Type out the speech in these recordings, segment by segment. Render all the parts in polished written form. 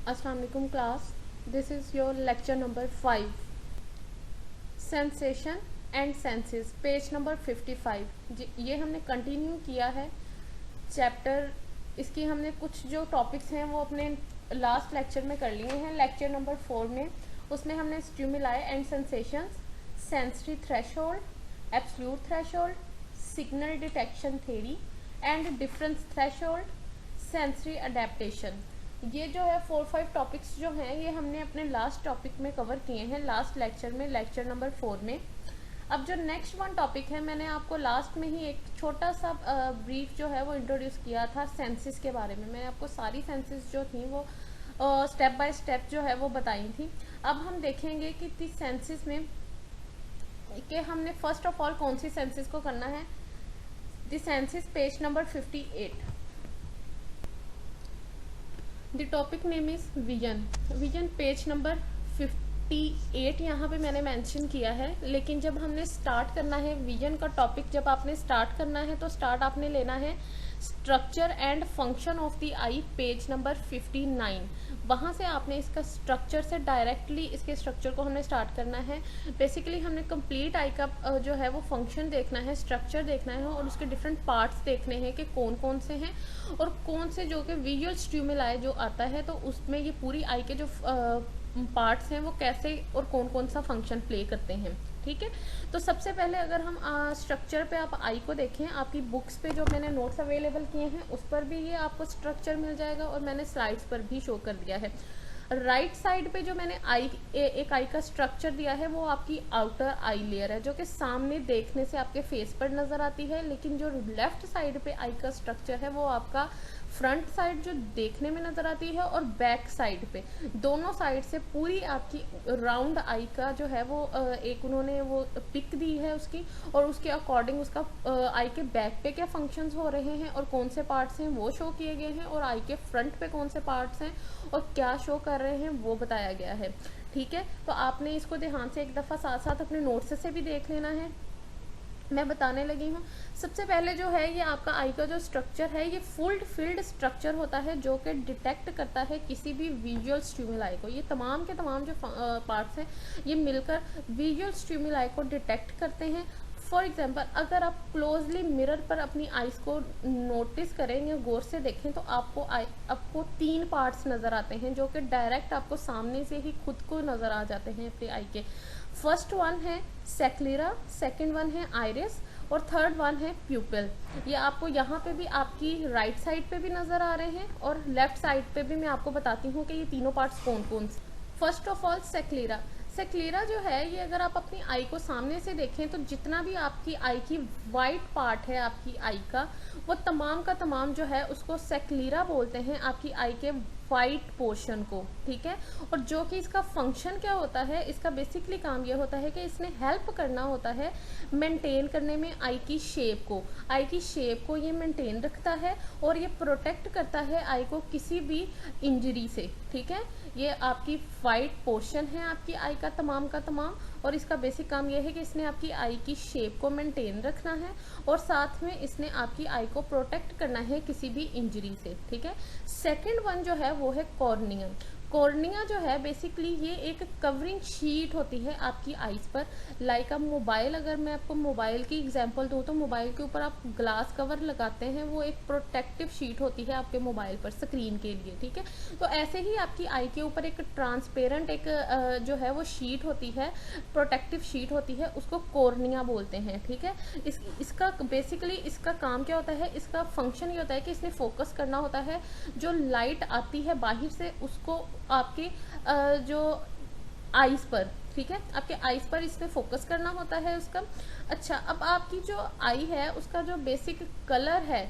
अस्सलाम वालेकुम class, this is your lecture number 5 sensation and senses, page number 55। ये हमने कंटिन्यू किया है चैप्टर। इसकी हमने कुछ जो टॉपिक्स हैं वो अपने लास्ट लेक्चर में कर लिए हैं। लेक्चर नंबर 4 में उसमें हमने stimuli and sensations, sensory threshold, absolute threshold, signal detection theory and difference threshold, sensory adaptation, ये जो है 4-5 टॉपिक्स जो हैं ये हमने अपने लास्ट टॉपिक में कवर किए हैं, लास्ट लेक्चर में, लेक्चर नंबर 4 में। अब जो नेक्स्ट वन टॉपिक है, मैंने आपको लास्ट में ही एक छोटा सा ब्रीफ जो है वो इंट्रोड्यूस किया था सेंसिस के बारे में। मैंने आपको सारी सेंसिस जो थी वो स्टेप बाय स्टेप जो है वो बताई थी। अब हम देखेंगे कि इस सेंसिस में कि हमने फर्स्ट ऑफ ऑल कौन सी सेंसिस को करना है। The senses, page number 58। The topic name is vision. Vision page number 58 यहाँ पे मैंने मेंशन किया है। लेकिन जब हमने स्टार्ट करना है विजन का टॉपिक, जब आपने स्टार्ट करना है तो स्टार्ट आपने लेना है structure and function of the I, page number 59। वहाँ से आपने इसका स्ट्रक्चर से डायरेक्टली इसके स्ट्रक्चर को हमने स्टार्ट करना है। बेसिकली हमने कंप्लीट आई का जो है वो फंक्शन देखना है, स्ट्रक्चर देखना है और उसके डिफरेंट पार्ट्स देखने हैं कि कौन कौन से हैं और कौन से जो कि विजुअल स्टिमुलाई जो आता है तो उसमें ये पूरी आई के जो पार्ट्स हैं वो कैसे और कौन कौन सा फंक्शन प्ले करते हैं। ठीक है, तो सबसे पहले अगर हम स्ट्रक्चर पे आप आई को देखें, आपकी बुक्स पे जो मैंने नोट्स अवेलेबल किए हैं उस पर भी ये आपको स्ट्रक्चर मिल जाएगा और मैंने स्लाइड्स पर भी शो कर दिया है। राइट साइड पे जो मैंने एक आई का स्ट्रक्चर दिया है वो आपकी आउटर आई लेयर है जो कि सामने देखने से आपके फेस पर नज़र आती है। लेकिन जो लेफ्ट साइड पे आई का स्ट्रक्चर है वो आपका फ्रंट साइड जो देखने में नज़र आती है और बैक साइड पे, दोनों साइड से पूरी आपकी राउंड आई का जो है वो एक उन्होंने वो पिक दी है उसकी, और उसके अकॉर्डिंग उसका आई के बैक पे क्या फंक्शंस हो रहे हैं और कौन से पार्ट्स हैं वो शो किए गए हैं, और आई के फ्रंट पे कौन से पार्ट्स हैं और क्या शो कर रहे हैं वो बताया गया है। ठीक है, तो आपने इसको ध्यान से एक दफ़ा साथ साथ अपने नोट्स से भी देख लेना है। मैं बताने लगी हूँ। सबसे पहले जो है ये आपका आई का जो स्ट्रक्चर है ये फुल फील्ड स्ट्रक्चर होता है जो कि डिटेक्ट करता है किसी भी विजुअल स्टिमुलाई को। ये तमाम के तमाम जो पार्ट्स हैं ये मिलकर विजुअल स्टिमुलाई को डिटेक्ट करते हैं। फॉर एग्जाम्पल, अगर आप क्लोजली मिरर पर अपनी आइज़ को नोटिस करें या गौर से देखें तो आपको 3 पार्ट्स नज़र आते हैं जो कि डायरेक्ट आपको सामने से ही खुद को नज़र आ जाते हैं अपनी आई के। फर्स्ट वन है सेक्लेरा, सेकंड वन है आइरिस और थर्ड वन है प्यूपिल। ये आपको यहाँ पे भी आपकी राइट साइड पे भी नज़र आ रहे हैं और लेफ्ट साइड पे भी मैं आपको बताती हूँ कि ये तीनों पार्ट्स कौन कौन से। First of all sclera. Sclera जो है ये अगर आप अपनी आई को सामने से देखें तो जितना भी आपकी आई की वाइट पार्ट है आपकी आई का, वो तमाम का तमाम जो है उसको सेक्लेरा बोलते हैं, आपकी आई के वाइट पोर्शन को। ठीक है, और जो कि इसका फंक्शन क्या होता है, इसका बेसिकली काम ये होता है कि इसने हेल्प करना होता है मेंटेन करने में आई की शेप को। आई की शेप को ये मेंटेन रखता है और ये प्रोटेक्ट करता है आई को किसी भी इंजरी से। ठीक है, ये आपकी वाइट पोर्शन है आपकी आई का तमाम और इसका बेसिक काम ये है कि इसने आपकी आई की शेप को मेंटेन रखना है और साथ में इसने आपकी आई को प्रोटेक्ट करना है किसी भी इंजरी से। ठीक है, सेकंड वन जो है वो है कॉर्निया। कॉर्निया जो है बेसिकली ये एक कवरिंग शीट होती है आपकी आइज़ पर। लाइक आप मोबाइल, अगर मैं आपको मोबाइल की एग्जांपल दूँ तो मोबाइल के ऊपर आप ग्लास कवर लगाते हैं, वो एक प्रोटेक्टिव शीट होती है आपके मोबाइल पर स्क्रीन के लिए। ठीक है, तो ऐसे ही आपकी आई के ऊपर एक ट्रांसपेरेंट एक जो है वो शीट होती है, प्रोटेक्टिव शीट होती है, उसको कॉर्निया बोलते हैं। ठीक है, इसका बेसिकली इसका काम क्या होता है, इसका फंक्शन ये होता है कि इसने फोकस करना होता है जो लाइट आती है बाहर से उसको आपके जो आइज़ पर। ठीक है, आपके आइज़ पर इसमें फोकस करना होता है उसका। अच्छा, अब आपकी जो आई है उसका जो बेसिक कलर है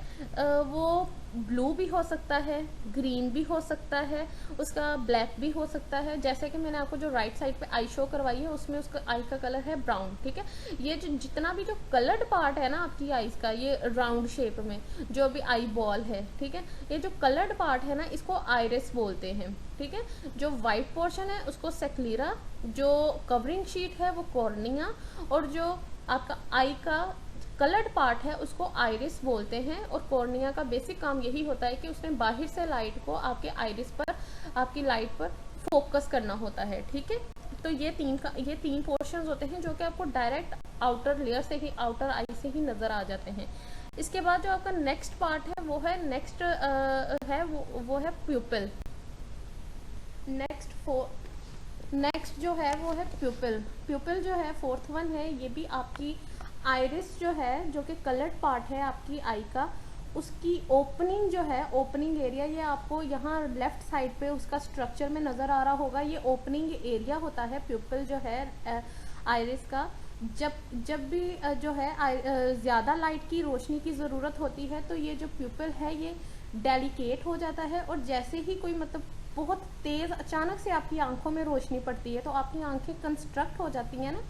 वो ब्लू भी हो सकता है, ग्रीन भी हो सकता है, उसका ब्लैक भी हो सकता है। जैसे कि मैंने आपको जो राइट साइड पे आई शो करवाई है उसमें उसका आई का कलर है ब्राउन। ठीक है, ये जो जितना भी जो कलर्ड पार्ट है ना आपकी आइज़ का, ये राउंड शेप में जो भी आई बॉल है, ठीक है, ये जो कलर्ड पार्ट है ना इसको आइरिस बोलते हैं। ठीक है, जो वाइट पोर्शन है उसको सेक्लेरा, जो कवरिंग शीट है वो कॉर्निया, और जो आपका आई का कलर्ड पार्ट है उसको आइरिस बोलते हैं। और कॉर्निया का बेसिक काम यही होता है कि उसने बाहर से लाइट को आपके आइरिस पर आपकी लाइट पर फोकस करना होता है, ठीक है। तो ये तीन पोर्शंस होते हैं जो कि आपको डायरेक्ट आउटर लेयर से ही, आउटर आई से ही नज़र आ जाते हैं। इसके बाद जो आपका नेक्स्ट पार्ट है वो है वो है प्यूपिल। नेक्स्ट जो है वो है प्यूपिल। प्यूपिल जो है फोर्थ वन है, ये भी आपकी आइरिस जो है, जो कि कलर्ड पार्ट है आपकी आई का, उसकी ओपनिंग जो है, ओपनिंग एरिया, ये आपको यहाँ लेफ्ट साइड पे उसका स्ट्रक्चर में नज़र आ रहा होगा। ये ओपनिंग एरिया होता है प्यूपिल जो है आइरिस का। जब भी जो है ज़्यादा लाइट की रोशनी की ज़रूरत होती है तो ये जो प्यूपिल है ये डेलिकेट हो जाता है, और जैसे ही कोई मतलब बहुत तेज़ अचानक से आपकी आंखों में रोशनी पड़ती है तो आपकी आंखें कंस्ट्रक्ट हो जाती हैं ना,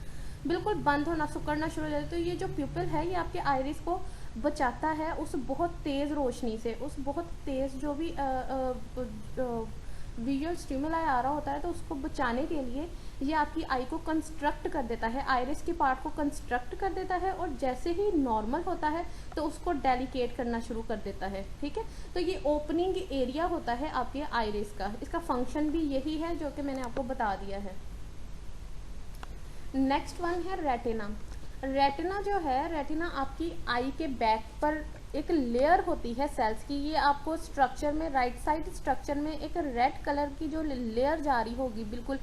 बिल्कुल बंद होना, सिकुड़ना शुरू हो जाती है। तो ये जो प्यूपिल है ये आपके आइरिस को बचाता है उस बहुत तेज़ रोशनी से, उस बहुत तेज़ जो भी विजुअल स्टिमुलाई आ रहा होता है, तो उसको बचाने के लिए ये आपकी आई को कंस्ट्रक्ट कर देता है, आइरिस के पार्ट को कंस्ट्रक्ट कर देता है, और जैसे ही नॉर्मल होता है तो उसको डेलिकेट करना शुरू कर देता है, ठीक है। तो ये ओपनिंग एरिया होता है आपके आइरिस का। इसका फंक्शन भी यही है जो कि मैंने आपको बता दिया है। नेक्स्ट वन है रेटिना। रेटिना जो है, रेटिना आपकी आई के बैक पर एक लेयर होती है सेल्स की। ये आपको स्ट्रक्चर में, राइट साइड स्ट्रक्चर में एक रेड कलर की जो लेयर जा रही होगी बिल्कुल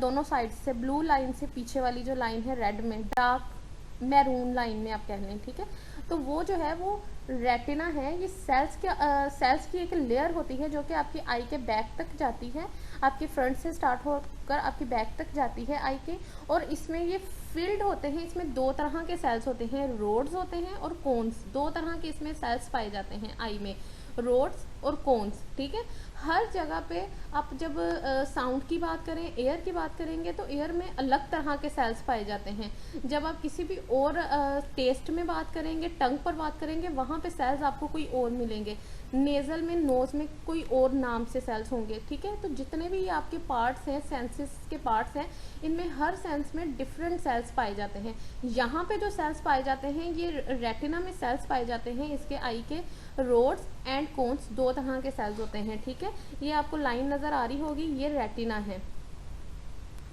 दोनों साइड से, ब्लू लाइन से पीछे वाली जो लाइन है रेड में, डार्क मैरून लाइन में आप कह लें, ठीक है। तो वो जो है वो रेटिना है। ये सेल्स की एक लेयर होती है जो कि आपकी आई के बैक तक जाती है, आपके फ्रंट से स्टार्ट होकर आपकी बैक तक जाती है आई के। और इसमें ये फील्ड होते हैं, इसमें दो तरह के सेल्स होते हैं, रोड्स होते हैं और कोन्स। दो तरह के इसमें सेल्स पाए जाते हैं आई में, रोड्स और कोन्स, ठीक है। हर जगह पे आप जब साउंड की बात करें, एयर की बात करेंगे तो एयर में अलग तरह के सेल्स पाए जाते हैं। जब आप किसी भी और टेस्ट में बात करेंगे, टंग पर बात करेंगे, वहाँ पे सेल्स आपको कोई और मिलेंगे। नेज़ल में, नोज़ में कोई और नाम से सेल्स होंगे, ठीक है। तो जितने भी आपके पार्ट्स हैं, सेंसेस के पार्ट्स हैं, इनमें हर सेंस में डिफरेंट सेल्स पाए जाते हैं। यहाँ पे जो सेल्स पाए जाते हैं ये रेटिना में सेल्स पाए जाते हैं, इसके आई के रोड्स एंड कोन्स दो तरह के सेल्स होते हैं, ठीक है। ये आपको लाइन नज़र आ रही होगी, ये रेटिना है।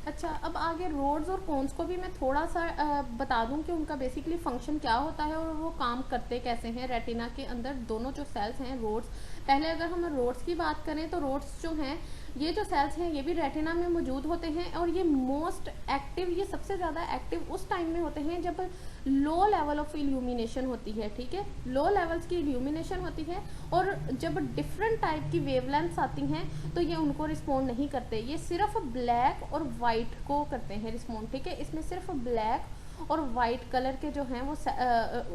अच्छा, अब आगे रोड्स और कोन्स को भी मैं थोड़ा सा बता दूं कि उनका बेसिकली फंक्शन क्या होता है और वो काम करते कैसे हैं। रेटिना के अंदर दोनों जो सेल्स हैं रोड्स, पहले अगर हम रोड्स की बात करें तो रोड्स जो हैं, ये जो सेल्स हैं ये भी रेटिना में मौजूद होते हैं, और ये मोस्ट एक्टिव, ये सबसे ज़्यादा एक्टिव उस टाइम में होते हैं जब लो लेवल ऑफ इल्यूमिनेशन होती है, ठीक है। लो लेवल्स की इल्यूमिनेशन होती है, और जब डिफरेंट टाइप की वेवलेंथ्स आती हैं तो ये उनको रिस्पॉन्ड नहीं करते, ये सिर्फ ब्लैक और वाइट को करते हैं रिस्पॉन्ड, ठीक है। इसमें सिर्फ ब्लैक और वाइट कलर के जो हैं वो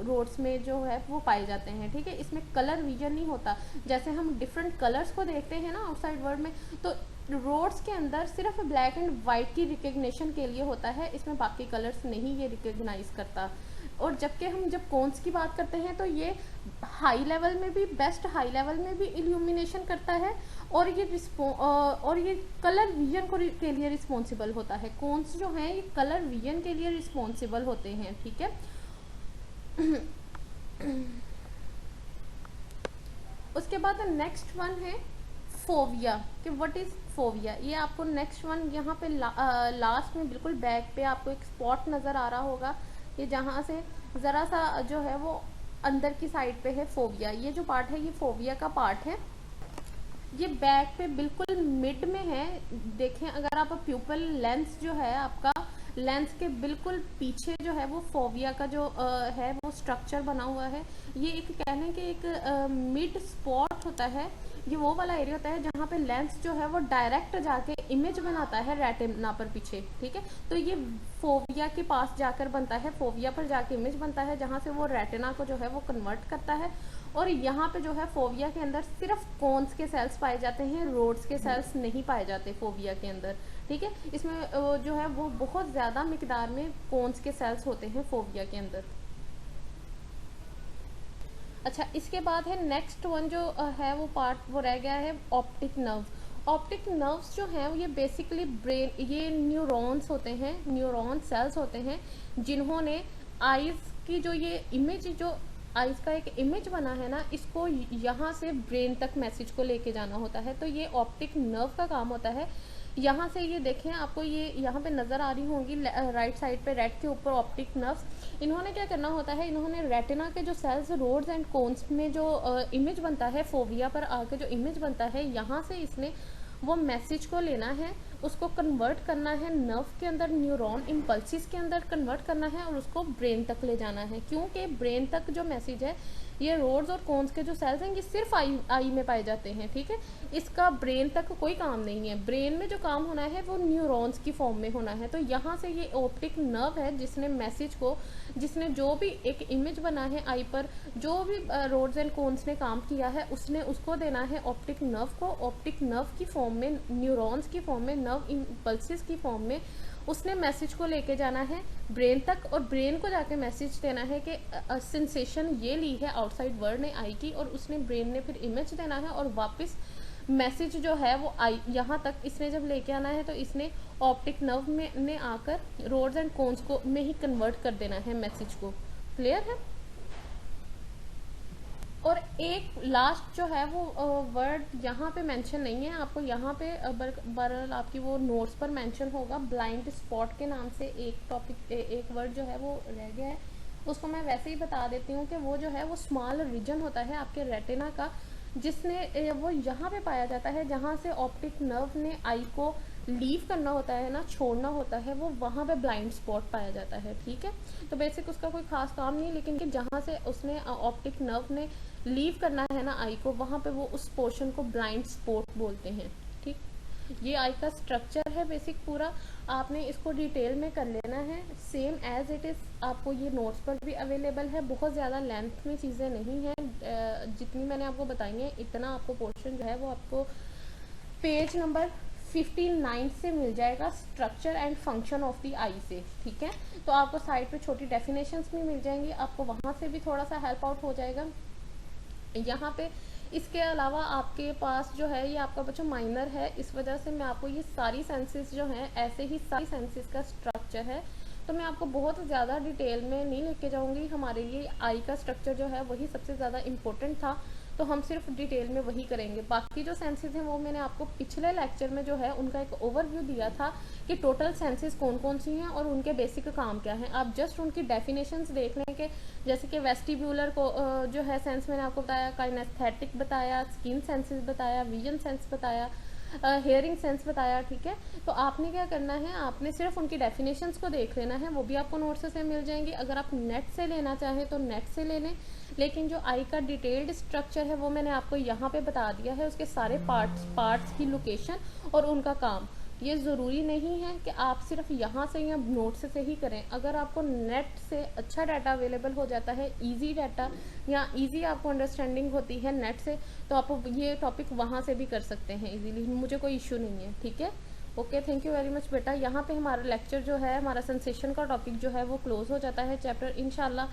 रोड्स में जो है वो पाए जाते हैं, ठीक है। इसमें कलर विजन नहीं होता, जैसे हम डिफरेंट कलर्स को देखते हैं ना आउटसाइड वर्ल्ड में, तो रोड्स के अंदर सिर्फ ब्लैक एंड वाइट की रिकग्निशन के लिए होता है, इसमें बाकी कलर्स नहीं ये रिकग्नाइज करता। और जबकि हम जब कोन्स की बात करते हैं तो ये हाई लेवल में भी, बेस्ट हाई लेवल में भी इल्यूमिनेशन करता है, और ये कलर विजन के लिए रिस्पॉन्सिबल होता है। कोन्स जो हैं ये कलर विजन के लिए रिस्पॉन्सिबल होते हैं, ठीक है। उसके बाद नेक्स्ट वन है फोविया, कि व्हाट इज़ फोविया। ये आपको नेक्स्ट वन यहाँ पे लास्ट में बिल्कुल बैक पे आपको एक स्पॉट नज़र आ रहा होगा, ये जहाँ से ज़रा सा जो है वो अंदर की साइड पे है फोविया। ये जो पार्ट है ये फोविया का पार्ट है, ये बैक पे बिल्कुल मिड में है। देखें अगर आप प्यूपल लेंस जो है आपका, लेंस के बिल्कुल पीछे जो है वो फोविया का जो है वो स्ट्रक्चर बना हुआ है। ये एक कहने के एक मिड स्पॉट होता है, ये वो वाला एरिया होता है जहाँ पे लेंस जो है वो डायरेक्ट जाके इमेज बनाता है रेटिना पर पीछे, ठीक है। तो ये फोविया के पास जाकर बनता है, फोविया पर जाके इमेज बनता है, जहाँ से वो रेटिना को जो है वो कन्वर्ट करता है। और यहाँ पे जो है फोविया के अंदर सिर्फ कोन्स के सेल्स पाए जाते हैं, रोड्स के सेल्स नहीं पाए जाते फोविया के अंदर, ठीक है। इसमें जो है वो बहुत ज़्यादा मिकदार में कोन्स के सेल्स होते हैं फोविया के अंदर। अच्छा, इसके बाद है नेक्स्ट वन जो है वो पार्ट वो रह गया है ऑप्टिक नर्व। ऑप्टिक नर्व्स जो हैं ये बेसिकली ब्रेन, ये न्यूरॉन्स होते हैं, न्यूरॉन सेल्स होते हैं जिन्होंने आईज की जो ये इमेज जो आइज का एक इमेज बना है ना, इसको यहाँ से ब्रेन तक मैसेज को लेके जाना होता है। तो ये ऑप्टिक नर्व का काम होता है। यहाँ से ये देखें, आपको ये यहाँ पे नज़र आ रही होंगी राइट साइड पे रेड के ऊपर ऑप्टिक नर्व्स। इन्होंने क्या करना होता है, इन्होंने रेटिना के जो सेल्स रोड्स एंड कोन्स में जो इमेज बनता है, फोविया पर आके जो इमेज बनता है, यहाँ से इसने वो मैसेज को लेना है, उसको कन्वर्ट करना है नर्व के अंदर, न्यूरॉन इम्पल्सिस के अंदर कन्वर्ट करना है और उसको ब्रेन तक ले जाना है। क्योंकि ब्रेन तक जो मैसेज है, ये रोड्स और कोन्स के जो सेल्स हैं ये सिर्फ आई में पाए जाते हैं, ठीक है। इसका ब्रेन तक कोई काम नहीं है। ब्रेन में जो काम होना है वो न्यूरॉन्स की फॉर्म में होना है। तो यहाँ से ये ऑप्टिक नर्व है जिसने मैसेज को, जिसने जो भी एक इमेज बना है आई पर, जो भी रोड्स एंड कोन्स ने काम किया है, उसने उसको देना है ऑप्टिक नर्व को। ऑप्टिक नर्व की फॉर्म में, न्यूरॉन्स की फॉर्म में, नर्व इम्पल्सिस की फॉर्म में उसने मैसेज को लेके जाना है ब्रेन तक, और ब्रेन को जाके मैसेज देना है कि सेंसेशन ये ली है आउटसाइड वर्ल्ड ने आई की, और उसने ब्रेन ने फिर इमेज देना है और वापस मैसेज जो है वो आई यहाँ तक इसने जब लेके आना है, तो इसने ऑप्टिक नर्व में ने आकर रोड्स एंड कोन्स को में ही कन्वर्ट कर देना है मैसेज को। क्लियर है। और एक लास्ट जो है वो वर्ड यहाँ पे मेंशन नहीं है, आपको यहाँ पे बरल आपकी वो नोट्स पर मेंशन होगा, ब्लाइंड स्पॉट के नाम से एक टॉपिक, एक वर्ड जो है वो रह गया है, उसको मैं वैसे ही बता देती हूँ कि वो जो है वो स्मॉल रीजन होता है आपके रेटिना का, जिसने वो यहाँ पे पाया जाता है जहाँ से ऑप्टिक नर्व ने आई को लीव करना होता है ना, छोड़ना होता है, वो वहाँ पे ब्लाइंड स्पॉट पाया जाता है, ठीक है। तो बेसिक उसका कोई खास काम नहीं, लेकिन कि जहाँ से उसने ऑप्टिक नर्व ने लीव करना है ना आई को, वहाँ पे वो उस पोर्शन को ब्लाइंड स्पॉट बोलते हैं, ठीक। ये आई का स्ट्रक्चर है बेसिक पूरा, आपने इसको डिटेल में कर लेना है सेम एज इट इज़। आपको ये नोट्स पर भी अवेलेबल है, बहुत ज़्यादा लेंथ में चीज़ें नहीं हैं, जितनी मैंने आपको बताई हैं इतना आपको पोर्शन जो है वो आपको पेज नंबर 59 से मिल जाएगा, structure and function of the eye से, ठीक है। तो आपको साइड पे छोटी डेफिनेशंस भी मिल जाएंगी, आपको वहाँ से भी थोड़ा सा हेल्प आउट हो जाएगा यहाँ पे। इसके अलावा आपके पास जो है ये आपका बच्चा माइनर है, इस वजह से मैं आपको ये सारी सेंसेस जो हैं, ऐसे ही सारी सेंसेस का स्ट्रक्चर है, तो मैं आपको बहुत ज़्यादा डिटेल में नहीं लेके जाऊँगी। हमारे लिए आई का स्ट्रक्चर जो है वही सबसे ज़्यादा इम्पोर्टेंट था, तो हम सिर्फ डिटेल में वही करेंगे। बाकी जो सेंसेस हैं वो मैंने आपको पिछले लेक्चर में जो है उनका एक ओवरव्यू दिया था कि टोटल सेंसेस कौन कौन सी हैं और उनके बेसिक काम क्या हैं। आप जस्ट उनकी डेफिनेशंस देख लें कि जैसे कि वेस्टिब्यूलर को जो है सेंस मैंने आपको बताया, काइनेस्थेटिक बताया, स्किन सेंसेस बताया, विजन सेंस बताया, हेयरिंग सेंस बताया, ठीक है। तो आपने क्या करना है, आपने सिर्फ उनकी डेफिनेशंस को देख लेना है, वो भी आपको नोट्स से मिल जाएंगी। अगर आप नेट से लेना चाहें तो नेट से ले लें, लेकिन जो आई का डिटेल्ड स्ट्रक्चर है वो मैंने आपको यहाँ पे बता दिया है, उसके सारे पार्ट्स की लोकेशन और उनका काम। ये ज़रूरी नहीं है कि आप सिर्फ यहाँ से या नोट्स से ही करें। अगर आपको नेट से अच्छा डाटा अवेलेबल हो जाता है, इजी डाटा या इजी आपको अंडरस्टैंडिंग होती है नेट से, तो आप ये टॉपिक वहाँ से भी कर सकते हैं इजीली, मुझे कोई इशू नहीं है, ठीक है। Okay, thank you very much बेटा। यहाँ पे हमारा लेक्चर जो है, हमारा सेंसेशन का टॉपिक जो है वो क्लोज हो जाता है चैप्टर। इंशाल्लाह